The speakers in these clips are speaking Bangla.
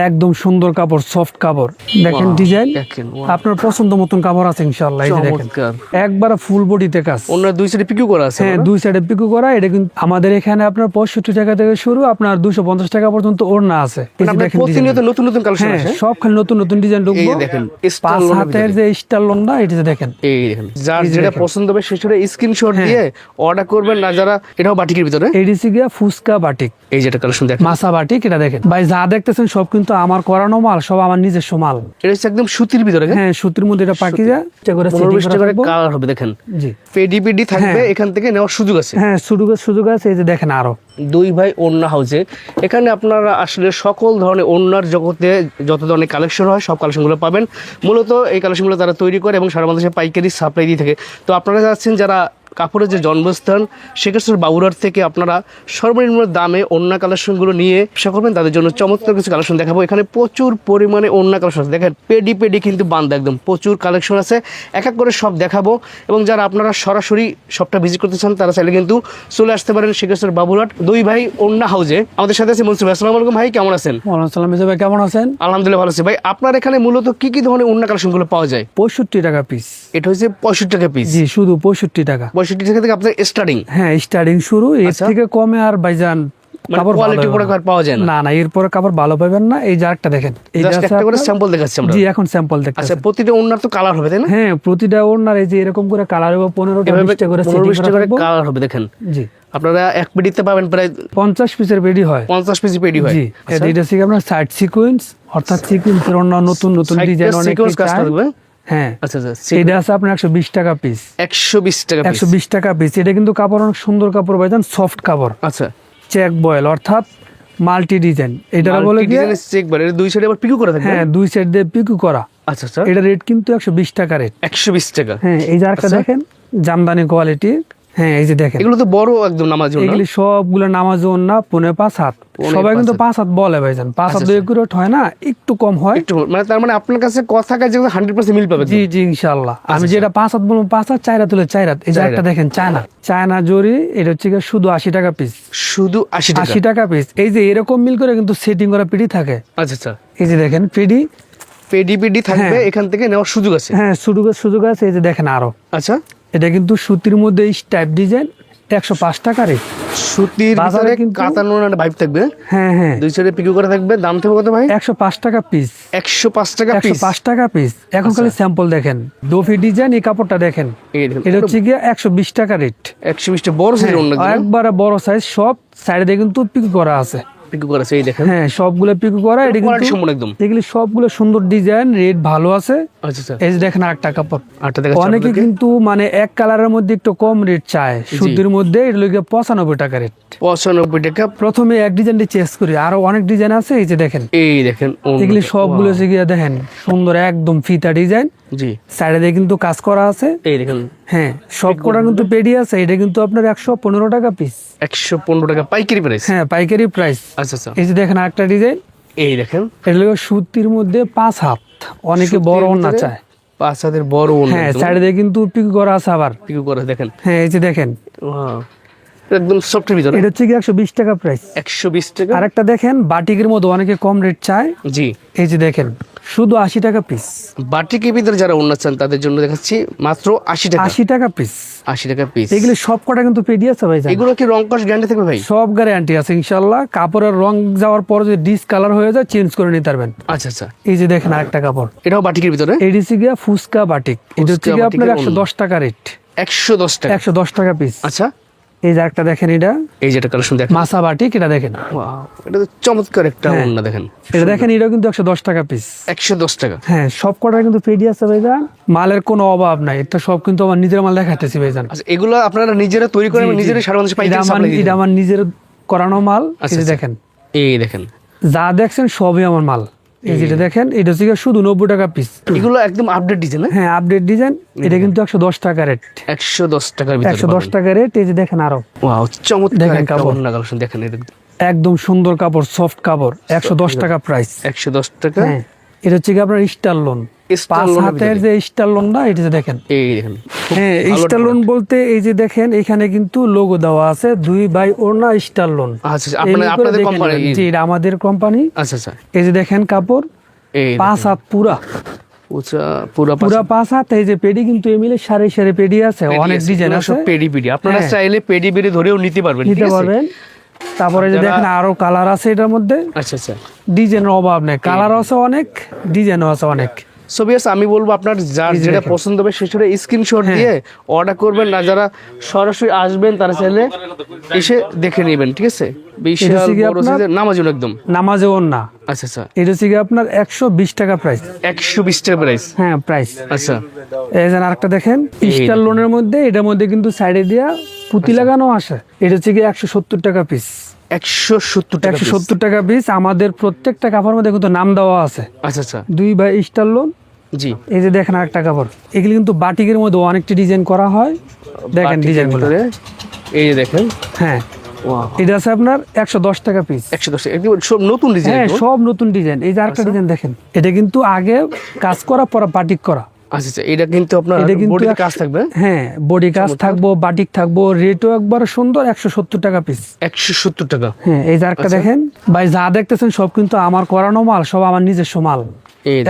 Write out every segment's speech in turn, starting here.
একদম সুন্দর কাপড়, সফট কাপড়। দেখেন ডিজাইন, আপনার পছন্দ মতন কাপড় আছে ইনশাআল্লাহ। এই যে দেখেন একবার ফুল বডিতে কাজ, ওনার দুই সাইডে পিকু করা আছে। হ্যাঁ, দুই সাইডে পিকু করা। এটা কিন্তু আমাদের এখানে আপনার 65 টাকা থেকে শুরু, আপনার 250 টাকা পর্যন্ত ওড়না আছে। এই যে দেখেন প্রতিনিয়ত নতুন নতুন কালেকশন হ্যাঁ, আছে, সব খালি নতুন নতুন ডিজাইন ঢুকবো। এই দেখেন পাঁচ হাতের যে স্টার লন্ডা, এটা যে দেখেন, এই দেখেন যার যেটা পছন্দ হবে সেটা স্ক্রিনশট দিয়ে অর্ডার করবেন। না যারা এটাও বাটিকের ভিতরে, এডিসি গিয়া ফুসকা বাটিক, এই যেটা কালেকশন দেখেন মাসা বাটিক। এটা দেখেন ভাই, যা দেখতেছেন সব কিন্তু আমার করানো মাল, সব আমার নিজস্ব মাল। এটা হচ্ছে একদম সুতির ভিতরে। হ্যাঁ, সুতির মধ্যে এটা পাকিজা, এটা করে 15 টাকা কালার হবে। দেখেন জি, পেডি থাকবে, এখান থেকে নেওয়ার সুযোগ আছে। হ্যাঁ, সুযোগ আছে। এই যে দেখেন আরো দুই ভাই ওড়না হাউসে, এখানে আপনারা আসলে সকল ধরনের ওড়নার জগতে যত ধরনের কালেকশন হয় সব কালেকশনগুলো পাবেন। মূলত এই কালেকশনগুলো তারা তৈরি করে এবং সারা বাংলাদেশে পাইকারি সাপ্লাই দিয়ে থাকে। তো আপনারা যাচ্ছেন যারা কাপড়ের যে জন্মস্থান সেক্ষেত্রে বাবুরার থেকে আপনারা সর্বনিম্ন দামে ওড়না কালেকশনগুলো নিয়ে ব্যবসা করবেন, তাদের জন্য চমৎকার কিছু কালেকশন দেখাবো। এখানে প্রচুর পরিমাণে ওড়না কালেকশন আছে। দেখেন পেডি কিন্তু বান্ধা, একদম প্রচুর কালেকশন আছে, এক এক করে সব দেখাবো। এবং যারা আপনারা সরাসরি সবটা ভিজিট করতে চান তারা চাইলে কিন্তু চলে আসতে পারেন সেক্ষেত্রে বাবুরাট দুই ভাই ওড়না হাউসে। আমাদের সাথে আছে মনসুর ভাই। আসসালামু আলাইকুম ভাই, কেমন আছেন? ওয়ালাইকুম আসসালাম ভাই, কেমন আছেন? আলহামদুলিল্লাহ ভালো আছি ভাই। আপনার এখানে মূলত কি কি ধরনের ওড়না কালেকশনগুলো পাওয়া যায়? 65 টাকা পিস। এটা হচ্ছে 65 টাকা পিস। জি, শুধু 65 টাকা। 65 টাকা থেকে আপনার স্টার্টিং? হ্যাঁ, স্টার্টিং শুরু। এর থেকে কমে আর ভাইজান কাপড় কোয়ালিটি পুরো পাওয়া যায় না। না, এরপরে কাপড় ভালো পাবেন না। এই যে আরেকটা দেখেন, এই যে একটা করে স্যাম্পল দেখাচ্ছি আমরা। জি, এখন স্যাম্পল দেখতেছেন। আচ্ছা, প্রতিটা ওড়নার তো কালার হবে তাই না? হ্যাঁ, প্রতিটা ওড়নার এই যে এরকম করে কালার হবে, 15টা 20টা করে 15 করে কালার হবে। দেখেন জি, আপনারা এক পেডিতে পাবেন প্রায় 50 পিসের পেডি হয়। 50 পিস পেডি হয়। জি, এটা থেকে আপনার সাইড সিকোয়েন্স, অর্থাৎ সিকোয়েন্সের অন্য নতুন নতুন ডিজাইন অনেক কাজ থাকবে। হ্যাঁ, আচ্ছা এটা আছে আপনার 120 টাকা পিস। 120 টাকা পিস। 120 টাকা পিস। এটা কিন্তু কাপড় অনেক সুন্দর কাপড় ভাইজান, সফট কাপড়। আচ্ছা, চেক বয়েল অর্থাৎ মাল্টি ডিজাইন, এটা বলে কি চেক বয়েল। এর দুই সাইডে আবার পিকু করা থাকবে। হ্যাঁ, দুই সাইড দিয়ে পিকু করা। আচ্ছা আচ্ছা, এটা রেট কিন্তু 120 টাকা রেট। 120 টাকা। হ্যাঁ, এই যে আরেকটা দেখেন, জামদানি কোয়ালিটি। হ্যাঁ, এই যে দেখেন, এগুলো তো বড় একদম নামাজ জন্য। এগুলি সবগুলো নামাজ না, 5.5 হাত। সবাই কিন্তু 5 হাত বলে ভাইজান, 5 হাত একুরেট হয় না, একটু কম হয়। একটু মানে তার মানে আপনার কাছে কথা কাজে 100% মিল পাবে। জি জি, ইনশাআল্লাহ। আমি যেটা 5 হাত বলবো 5 হাত, 4 হাত হলে 4 হাত। এই যে একটা দেখেন চায়না জরি, এটা হচ্ছে শুধু 80 টাকা পিস। শুধু 80 টাকা পিস। এই যে এরকম মিল করে কিন্তু সেটিং করা পিডি থাকে। আচ্ছা আচ্ছা, এই যে দেখেন পেডি থাকবে, এখান থেকে নেওয়ার সুযোগ আছে। হ্যাঁ, সুযোগ আছে। এই যে দেখেন আরো। আচ্ছা, এটা কিন্তু সুতির মধ্যে স্টাইপ ডিজাইন, 105 টাকা রেট। সুতির ভিতরে কাতানো না ভাইব থাকবে। হ্যাঁ হ্যাঁ, দুই সাইডে পিকু করা থাকবে। দাম থাকবে কত ভাই? 105 টাকা পিস। 105 টাকা পিস। 105 টাকা পিস। এখন খালি স্যাম্পল দেখেন, দফি ডিজাইন। এই কাপড়টা দেখেন, এটা হচ্ছে গিয়ে 120 টাকা রেট। 120 টা বড় সাইজ ওন্না, একবারে বড় সাইজ। সব সাইডে কিন্তু পিকু করা আছে। পিকু করা আছে, এই দেখেন। হ্যাঁ, সবগুলো পিকু করা। এটা কিন্তু সম্পূর্ণ একদম, এগুলি সবগুলো সুন্দর ডিজাইন, রেট ভালো আছে। আচ্ছা আচ্ছা, এই যে দেখেন আরেকটা কাপড়। দেখা অনেকে কিন্তু মানে এক কালারের মধ্যে একটু কম রেট চায়, সুতির মধ্যে। এটা লইগে 95 টাকা রেট। 95 টাকা। প্রথমে এক ডিজাইনটি চেঞ্জ করি, আরো অনেক ডিজাইন আছে। এই যে দেখেন, এই দেখেন এগুলি সবগুলো গিয়ে দেখেন সুন্দর একদম ফিতা ডিজাইন। জি, সাইডে দিয়ে কিন্তু কাজ করা আছে। এই দেখেন। হ্যাঁ, সব কটা কিন্তু পেডি আছে। এটা কিন্তু আপনার 115 টাকা পিস। 115 টাকা পাইকারি প্রাইস। হ্যাঁ, পাইকারি প্রাইস। আচ্ছা আচ্ছা, এই যে দেখেন আরেকটা ডিজাইন। এই দেখেন, এটা হলো সুতির মধ্যে 5 হাত। অনেকে বড় ওড়না চায়, 5 হাতের বড় ওড়না। হ্যাঁ, সাইডে দিয়ে কিন্তু পিকু করা আছে আবার। পিকু করা দেখেন। হ্যাঁ, এই যে দেখেন, ওয়াও, একদম সফটের ভিতরে। এটা হচ্ছে কি 120 টাকা প্রাইস। 120 টাকা। আরেকটা দেখেন বাটিকের মধ্যে, অনেকে কম রেট চায়। জি, এই যে দেখেন, শুধু 80 টাকা পিস। বাটিকের ভিতরে যারা ওড়না চান তাদের জন্য দেখাচ্ছি মাত্র 80 টাকা। 80 টাকা পিস। 80 টাকা পিস। এগুলো সব কটা কিন্তু পেডি আছে ভাই। এগুলো কি রং কস গ্যারান্টি থাকবে ভাই? সব গ্যারান্টি আছে ইনশাআল্লাহ। কাপড়ের রং যাওয়ার পর যদি ডিসকালার হয়ে যায়, চেঞ্জ করে নিতে পারবেন। আচ্ছা আচ্ছা, এই যে দেখেন আরেকটা কাপড়, এটাও বাটিকের ভিতরে। এডিসি গিয়া ফুসকা বাটিক। এটা হচ্ছে গিয়ে আপনার 110 টাকা রেট। 110 টাকা। 110 টাকা পিস। আচ্ছা, এই যে একটা দেখেন, এটা এই যেটা কালেকশন দেখেন, মাসা বাটিক। এটা দেখেন, ওয়াও, এটা তো চমৎকার একটা ওড়না দেখেন। এটা দেখেন, এটা কিন্তু 110 টাকা পিস। 110 টাকা। হ্যাঁ, সব কটা কিন্তু পেডি আছে ভাইজান। মালের কোনো অভাব নাই। এটা সব কিন্তু আমার নিজের মাল দেখাইতেছি ভাইজান। আচ্ছা, এগুলো আপনারা নিজেরা তৈরি করেন, নিজেরা সারা বাংলাদেশে পাইকারি সাপ্লাই দিন? এটা আমার নিজের করানো মাল। এই যে দেখেন, এই দেখেন, যা দেখছেন সবই আমার মাল। এই যেটা দেখেন, এটা হচ্ছে শুধু 90 টাকা পিস। এগুলো একদম আপডেট ডিজাইন। হ্যাঁ, আপডেট ডিজাইন। এটা কিন্তু 110 টাকা রেট। 110 টাকার ভিতরে 110 টাকা রেট। এই যে দেখেন আরো, ওয়াও, চমৎকার দেখেন একটা কাপড়। ওড়না কালেকশন দেখেন। এটা একদম সুন্দর কাপড়, সফট কাপড়। 110 টাকা প্রাইস। 110 টাকা। হ্যাঁ, এটা হচ্ছে কি আপনার স্টার লোন। পাঁচ হাতের যে স্টার লোনটা এটা যে দেখেন, এই দেখেন হ্যাঁ স্টার লোন বলতে এই যে দেখেন এখানে কিন্তু লোগো দেওয়া আছে 2 বাই ওড়না স্টার লোন। আচ্ছা আপনাদের কোম্পানি? জি এটা আমাদের কোম্পানি। আচ্ছা আচ্ছা, এই যে দেখেন কাপড় এই 5 হাত পুরা পুরা পুরা 5 হাত। এই যে পেডি কিন্তু এমিলে সারি সারি পেডি আছে, অনেক ডিজাইন আছে। পেডি আপনারা হ্যাঁ। চাইলে পেডি ধরেও নিতে পারবেন, নিতে পারবেন। তারপরে যে দেখেন আরো কালার আছে এটার মধ্যে, আচ্ছা আচ্ছা, ডিজাইনের অভাব নেই, কালার আছে অনেক, ডিজাইনও আছে অনেক। সো ভিউয়ার্স আমি বলবো আপনার যার যেটা পছন্দ হবে সেটা স্ক্রিনশট দিয়ে অর্ডার করবেন, না যারা সরাসরি আসবেন তারা চাইলে এসে দেখে নেবেন, ঠিক আছে? বিশাল বড় সাইজের নামাজুন একদম নামাজে ওড়না। আচ্ছা আচ্ছা, এটা হচ্ছে কি আপনার 120 টাকা প্রাইস। 120 টাকা প্রাইস? হ্যাঁ প্রাইস। আচ্ছা, এই যে আরেকটা দেখেন স্টার লোনের মধ্যে, এটার মধ্যে কিন্তু সাইডে দিয়া পুঁতি লাগানো আসে। এটা হচ্ছে কি 170 টাকা পিস। 170 টাকা 170 টাকা পিস। আমাদের প্রত্যেকটা কাপড়ের মধ্যে কিন্তু নাম দেওয়া আছে। আচ্ছা আচ্ছা, 2 বাই স্টার লোন। জি এই যে দেখেন আরেকটা কাপড়, এগুলি কিন্তু বাটিকের মধ্যে অনেকটা ডিজাইন করা হয়, দেখেন ডিজাইন গুলো, এই যে দেখেন। হ্যাঁ ওয়াও, এটা আছে আপনার 110 টাকা পিস। 110 একদম সব নতুন ডিজাইন? হ্যাঁ সব নতুন ডিজাইন। এই যে আরেকটা ডিজাইন দেখেন, এটা কিন্তু আগে কাজ করা পরে বাটিক করা। আচ্ছা আচ্ছা, এটা কিন্তু আপনার বডিতে কাজ থাকবে? হ্যাঁ বডি কাজ থাকবো, বাটিক থাকবো, রেটও একবার সুন্দর, 170 টাকা পিস। 170 টাকা? হ্যাঁ এই যে আরেকটা দেখেন ভাই, যা দেখতেছেন সব কিন্তু আমার করানো মাল, সব আমার নিজস্ব মাল।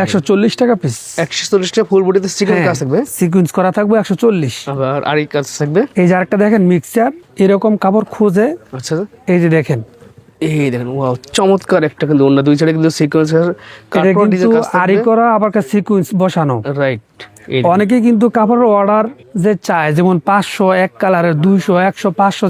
140 টাকা পিস। 140 টাকা ফুল বডিতে সিকোয়েন্স কাজ থাকবে? সিকোয়েন্স করা থাকবে 140। আবার আরেক কাজ থাকবে? এই যে আরেকটা দেখেন মিক্সচার, এরকম কাপড় খুঁজে। আচ্ছা, এই যে দেখেন, এই দেখেন ওয়াও চমৎকার একটা কিন্তু অন্য দুই সাইডে কিন্তু সিকোয়েন্স এটা কিন্তু আরি করা আবার সিকোয়েন্স বসানো, রাইট। অনেকেই কিন্তু কাপড়ের অর্ডার যে চায়, যেমন 500 এক কালারের, 200 100 500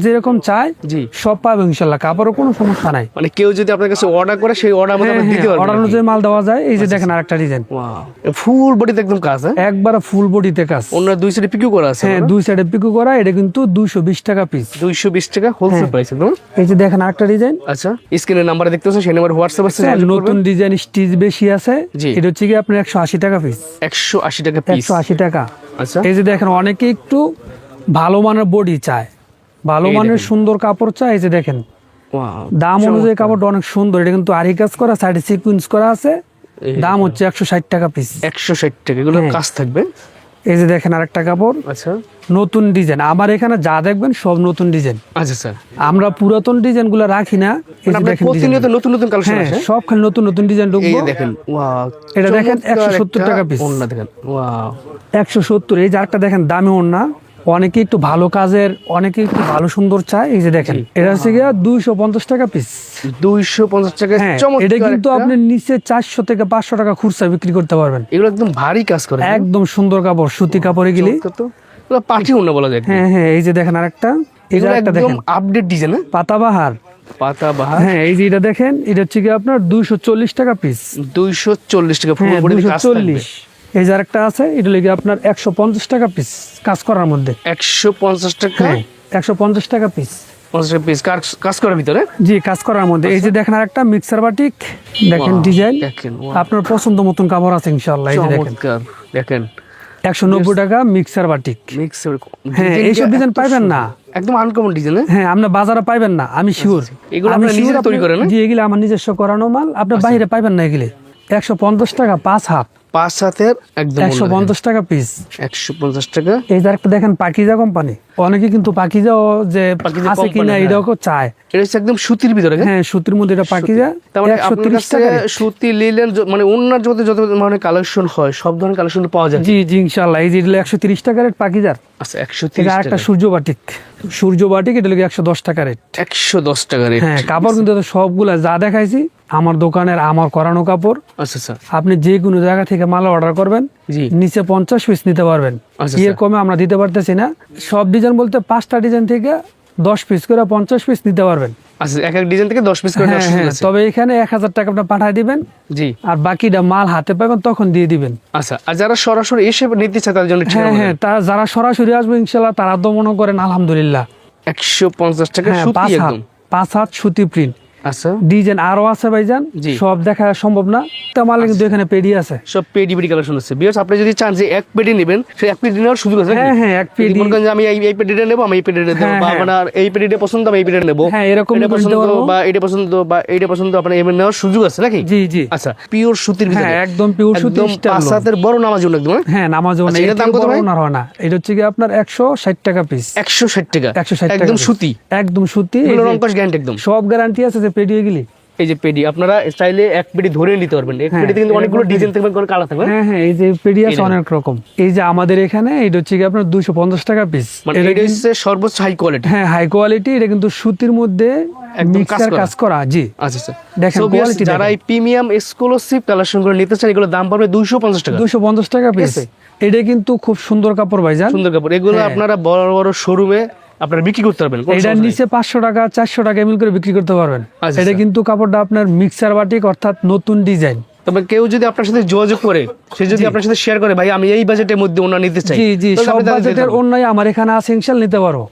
যেরকম চায় জি সব পাবে ইনশাআল্লাহ, কাপড়ের কোনো সমস্যা নাই। মানে কেউ যদি আপনার কাছে অর্ডার করে সেই অর্ডার মধ্যে আপনি দিতে পারবেন, অর্ডার অনুযায়ী মাল দেওয়া যায়। এই যে দেখেন আরেকটা ডিজাইন, ওয়াও ফুল বডিতে একদম কাজ, হ্যাঁ একবার ফুল বডিতে কাজ। অন্য দুই সাইডে পিকু করা আছে? হ্যাঁ দুই সাইডে পিকু করা। এটা কিন্তু 220 টাকা পিস। 220 টাকা হোলসেল প্রাইস একদম। এই যে দেখেন আরেকটা ডিজাইন। আচ্ছা, স্ক্রিনের নাম্বারে দেখতে পাচ্ছেন, সেই নাম্বার হোয়াটসঅ্যাপ আছে, নতুন ডিজাইন স্টিচ বেশি আছে। এটা হচ্ছে কি আপনার 180 টাকা পিস। 180 টাকা পিস? 180 টাকা। আচ্ছা, এই যে দেখেন অনেকে একটু ভালো মানের বডি চায়, ভালো মানের সুন্দর কাপড় চায়। এই যে দেখেন দাম অনুযায়ী কাপড়টা অনেক সুন্দর। এটা কিন্তু আরি কাজ করা, সাইডে সিকোয়েন্স করা আছে। দাম হচ্ছে 160 টাকা পিস। 160 টাকা, এগুলো কাজ থাকবে। এই যে দেখেন আরেকটা কাপড়, আচ্ছা নতুন ডিজাইন। আমার এখানে যা দেখবেন সব নতুন ডিজাইন। আচ্ছা স্যার, আমরা পুরাতন ডিজাইন গুলো রাখি না। এই যে দেখেন প্রতিনিয়ত নতুন নতুন কালেকশন আসে, সব খালি নতুন নতুন ডিজাইন ঢুকবো। এই দেখেন ওয়াও, এটা দেখেন 170 টাকা পিস। ওন্না দেখেন ওয়াও 170। এই যে আরেকটা দেখেন দামি ওন্না, অনেকে একটু ভালো কাজের, অনেকে একটু ভালো সুন্দর চায়। এই যে দেখেন এটা হচ্ছে গিয়া 250 টাকা পিস। 250 টাকা? এটা কিন্তু আপনি নিচে 400 থেকে 500 টাকা খুচরা বিক্রি করতে পারবেন। এগুলো একদম ভারী কাজ করে, একদম সুন্দর কাপড়, সুতি কাপড় এগুলি। এগুলো পার্টি ওন্না বলা যায়। হ্যাঁ হ্যাঁ, এই যে দেখেন আরেকটা, এই যে একটা দেখেন আপডেট ডিজাইন, পাতাবাহার। হ্যাঁ এই যে এটা দেখেন, এটা হচ্ছে কি আপনার 240 টাকা পিস। 240 টাকা ফুল বডিতে কাজ থাকবে। এই যে আরেকটা আছে, এটা লাগে আপনার 150 টাকা পিস কাজ করার মধ্যে। 150 টাকা? 150 টাকা পিস। 50 টাকা পিস কাজ করার ভিতরে? জি কাজ করার মধ্যে। এই যে দেখেন আরেকটা মিক্সার বাটিক, দেখেন ডিজাইন, আপনার পছন্দ মতন কাপড় আছে ইনশাআল্লাহ। এই যে দেখেন, দেখেন 190 টাকা মিক্সার বাটিক। হ্যাঁ এইসব ডিজাইন পাইবেন না, একদম আনকমন ডিজাইন। হ্যাঁ আপনি বাজারে পাইবেন না, আমি শিওর। এগুলো আপনি নিজে তৈরি করেন? জি এগুলো আমার নিজস্ব করানো মাল, আপনি বাইরে পাইবেন না এগুলো। 150 টাকা 5 হাত। 5 হাতের একদম 150 টাকা পিস। 150 টাকা। এই যে একটা দেখেন পাকিজা কোম্পানি, অনেকে কিন্তু পাকিজা যে আছে কিনা এটাও চায়। এটা হচ্ছে একদম সুতির ভিতরে? হ্যাঁ সুতির মধ্যে এটা পাকিজা। তার মানে আপনার কাছে সুতি, লিলেন, মানে অন্যান্য যত ধরনের কালেকশন হয় সব ধরনের কালেকশন পাওয়া যায়? জি জি ইনশাআল্লাহ। এই যে 130 টাকা রেট পাকিজার। আচ্ছা 130 টাকা। একটা সূর্য বাটিক, এটা লাগে 110 টাকা রেট। 110 টাকা রেট। হ্যাঁ কাপড় কিন্তু সবগুলা যা দেখাইছি আমার দোকানের, আমার করানো কাপড়। আচ্ছা আচ্ছা, আপনি যে কোনো জায়গা থেকে মাল অর্ডার করবেন, নিচে 50 পিস নিতে পারবেন। এর কমে আমরা দিতে পারতেছি না। সব ডিজাইন বলতে 5টা ডিজাইন থেকে 10 পিস করে 50 পিস নিতে পারবেন। আচ্ছা এক এক ডিজাইন থেকে 10 পিস করে? তবে এখানে 1000 টাকা আপনি পাঠিয়ে দিবেন, জি, আর বাকিটা মাল হাতে পাবেন তখন দিয়ে দিবেন। আচ্ছা, আর যারা সরাসরি এসে নিতে চায় তাদের জন্য? হ্যাঁ যারা সরাসরি আসবে ইনশাআল্লাহ তারা তো মনে করেন আলহামদুলিল্লাহ 150 টাকা সুতি, একদম 5 হাত সুতি প্রিন্ট। আচ্ছা ডিজাইন আরো আছে ভাইজান, জি। সব দেখা সম্ভব না, তা মালে কিন্তু এখানে পেডি আছে। সব পেডি পেডি কালেকশন আছে বিয়ার্স। আপনি যদি চান যে এক পেডি নেবেন, সেই এক পেডি নেওয়ার সুযোগ আছে নাকি? হ্যাঁ হ্যাঁ এক যদি পেডি, মনে করেন যে আমি এই পেডিটা নেবো, আমি এই পেডিটা নেবো, হ্যাঁ, বা হ্যাঁ। আপনার এই পেডিটা পছন্দ, আমি এই পেডিটা নেবো, হ্যাঁ এরকম এটা করে পছন্দ নিতে পারবো। বা এটা পছন্দ বা এটা পছন্দ, আপনার এমন নেওয়ার সুযোগ আছে নাকি? জি জি আচ্ছা পিওর সুতির ভিতরে, হ্যাঁ একদম পিওর সুতি একদম স্টাইল। 5 হাতের বড় নামাজ একদম, হ্যাঁ? হ্যাঁ নামাজও আচ্ছা, না, এটার দাম কত ভাই? হয় না, এটা হচ্ছে কি আপনার 160 টাকা পিস। 160 টাকা, 160 টাকা একদম piece। সুতি, একদম সুতি, এই এগুলো যে রংকশ গ্যারান্টি একদম। সব গ্যারান্টি আছে যে পেডি এগুলি। এই যে পেডি আপনারা চাইলে এক পেডি ধরে নিতে পারবেন। এক হ্যাঁ, পেডিতে কিন্তু অনেকগুলো এরকম ডিজাইন থাকবে, করে কালার থাকবে। হ্যাঁ হ্যাঁ এই যে পেডি আছে দেখেন। অনেক রকম। এই যে আমাদের এখানে এটা হচ্ছে কি আপনার 250 টাকা পিস। মানে এটা হচ্ছে সর্বোচ্চ হাই কোয়ালিটি। হ্যাঁ হাই কোয়ালিটি, এটা কিন্তু সুতির মধ্যে একদম মিক্সার কাজ কাজ করা। জি আচ্ছা আচ্ছা দেখেন So, viewers, quality যারা দেখেন। এই প্রিমিয়াম এক্সক্লুসিভ কালেকশন করে নিতে চান, এগুলো দাম পড়বে 250 টাকা। 250 টাকা পিস। আছে। এটা কিন্তু খুব সুন্দর কাপড় ভাইজান। সুন্দর কাপড়, এগুলো হ্যাঁ। আপনারা বড় বড় শোরুমে আপনারা বিক্রি করতে পারবেন, কোনো এটার সমস্যা নেই। নিচে 500 টাকা 400 টাকা এমনি করে বিক্রি করতে পারবেন। আচ্ছা, এটা আচ্ছা। কিন্তু কাপড়টা আপনার মিক্সার বাটিক, অর্থাৎ নতুন ডিজাইন। তবে কেউ যদি আপনার সাথে যোগাযোগ করে, সে যদি আপনার সাথে শেয়ার করে, ভাই আমি এই বাজেটের মধ্যে ওনা নিতে চাই, জি জি তাহলে সব আপনি তাদের বাজেটের দিতে পারবেন। অন্যায় আমার এখানে আছে, ইনশাল নিতে পারো।